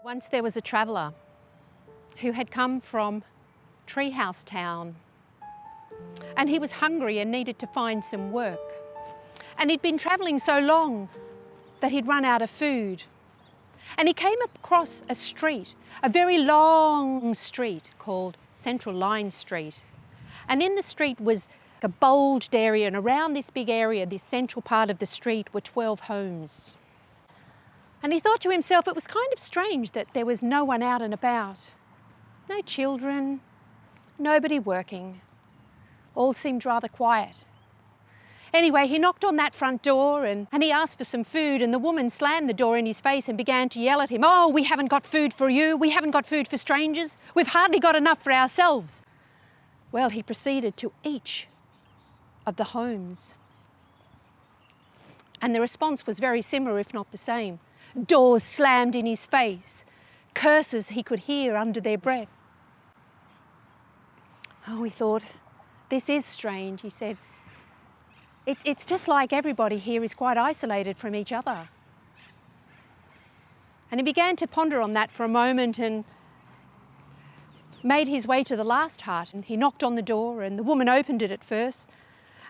Once there was a traveller who had come from Treehouse town, and he was hungry and needed to find some work. And he'd been travelling so long that he'd run out of food. And he came across a street, a very long street called Central Line Street. And in the street was a bulged area, and around this big area, this central part of the street, were 12 homes. And he thought to himself it was kind of strange that there was no one out and about. No children, nobody working. All seemed rather quiet. Anyway, he knocked on that front door and he asked for some food, and the woman slammed the door in his face and began to yell at him, "Oh, we haven't got food for you. We haven't got food for strangers. We've hardly got enough for ourselves." Well, he proceeded to each of the homes. And the response was very similar, if not the same. Doors slammed in his face, curses he could hear under their breath. Oh, he thought, this is strange, he said. It's just like everybody here is quite isolated from each other. And he began to ponder on that for a moment and made his way to the last hut. And he knocked on the door, and the woman opened it at first.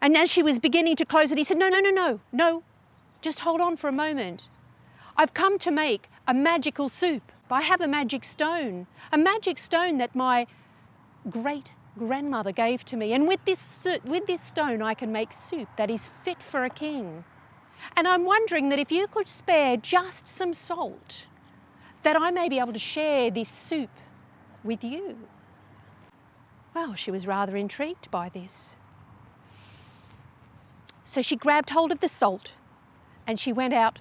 And as she was beginning to close it, he said, No, just hold on for a moment. I've come to make a magical soup. I have a magic stone that my great-grandmother gave to me. And with this stone, I can make soup that is fit for a king. And I'm wondering that if you could spare just some salt, that I may be able to share this soup with you. Well, she was rather intrigued by this. So she grabbed hold of the salt and she went out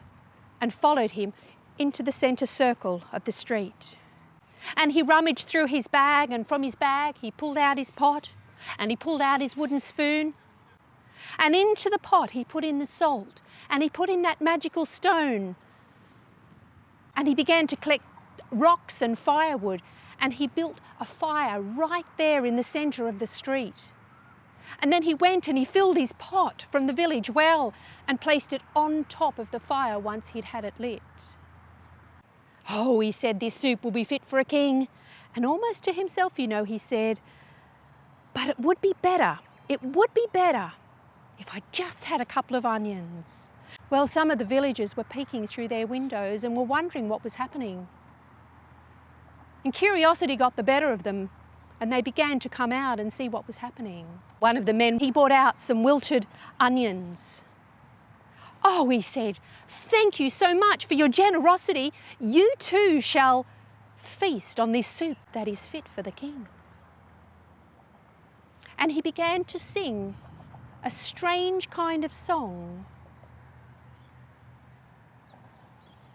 and followed him into the centre circle of the street. And he rummaged through his bag, and from his bag he pulled out his pot and he pulled out his wooden spoon. And into the pot he put in the salt, and he put in that magical stone. And he began to collect rocks and firewood, and he built a fire right there in the centre of the street. And then he went and he filled his pot from the village well and placed it on top of the fire once he'd had it lit. "Oh," he said, "this soup will be fit for a king." And almost to himself, he said, "But it would be better if I just had a couple of onions." Well, some of the villagers were peeking through their windows and were wondering what was happening. And curiosity got the better of them, and they began to come out and see what was happening. One of the men, he brought out some wilted onions. "Oh," he said, "thank you so much for your generosity. You too shall feast on this soup that is fit for the king." And he began to sing a strange kind of song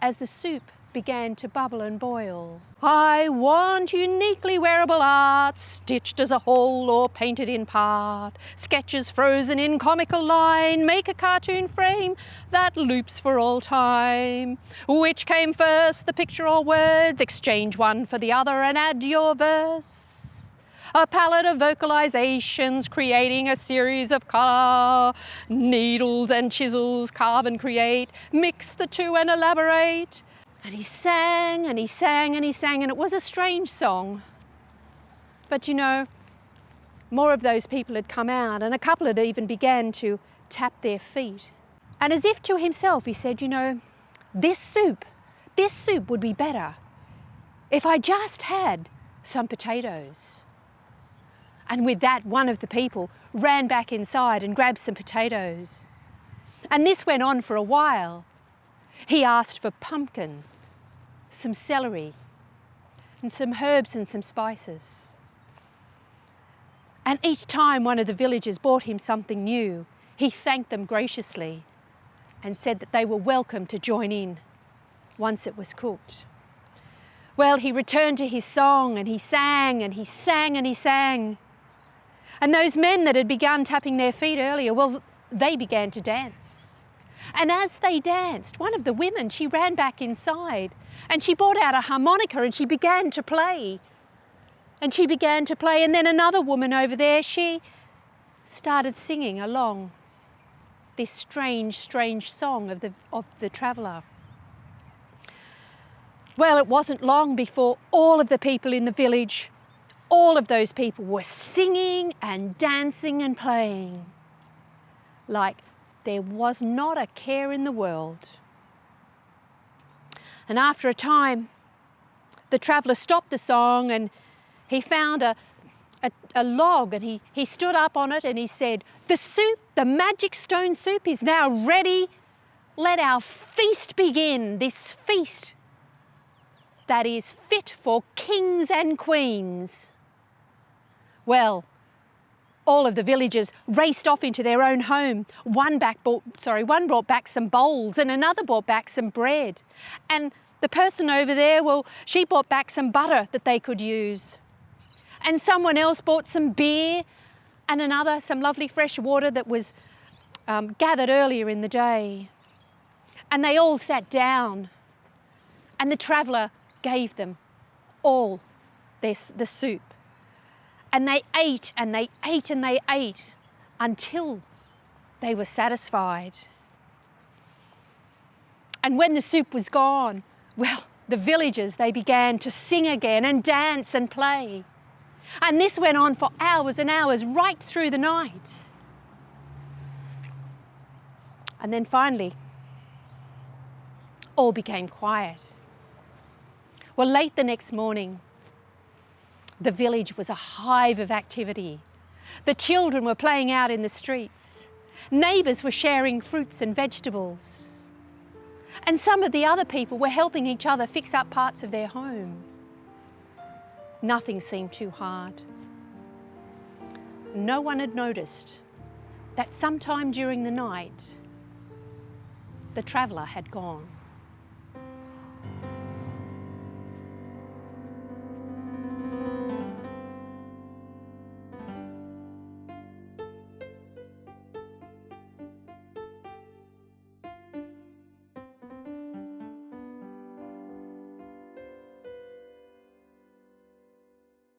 as the soup began to bubble and boil. "I want uniquely wearable art, stitched as a whole or painted in part. Sketches frozen in comical line, make a cartoon frame that loops for all time. Which came first, the picture or words? Exchange one for the other and add your verse. A palette of vocalizations, creating a series of colour. Needles and chisels, carve and create. Mix the two and elaborate." And he sang and he sang and he sang, and it was a strange song. But more of those people had come out, and a couple had even began to tap their feet. And as if to himself, he said, this soup would be better if I just had some potatoes. And with that, one of the people ran back inside and grabbed some potatoes. And this went on for a while. He asked for pumpkin, some celery, and some herbs and some spices. And each time one of the villagers brought him something new, he thanked them graciously and said that they were welcome to join in once it was cooked. Well, he returned to his song, and he sang and he sang and he sang. And those men that had begun tapping their feet earlier, well, they began to dance. And as they danced, one of the women, she ran back inside and she brought out a harmonica and she began to play. And she began to play, and then another woman over there, she started singing along this strange, strange song of the traveller. Well, it wasn't long before all of the people in the village, all of those people were singing and dancing and playing like there was not a care in the world. And after a time, the traveller stopped the song and he found a log, and he stood up on it and he said, "The soup, the magic stone soup is now ready. Let our feast begin, this feast that is fit for kings and queens." Well, all of the villagers raced off into their own home. One brought back some bowls and another brought back some bread. And the person over there, well, she brought back some butter that they could use. And someone else bought some beer and another some lovely fresh water that was gathered earlier in the day. And they all sat down and the traveller gave them all the soup. And they ate and they ate and they ate until they were satisfied. And when the soup was gone, well, the villagers, they began to sing again and dance and play. And this went on for hours and hours, right through the night. And then finally, all became quiet. Well, late the next morning, the village was a hive of activity. The children were playing out in the streets. Neighbours were sharing fruits and vegetables. And some of the other people were helping each other fix up parts of their home. Nothing seemed too hard. No one had noticed that sometime during the night, the traveller had gone.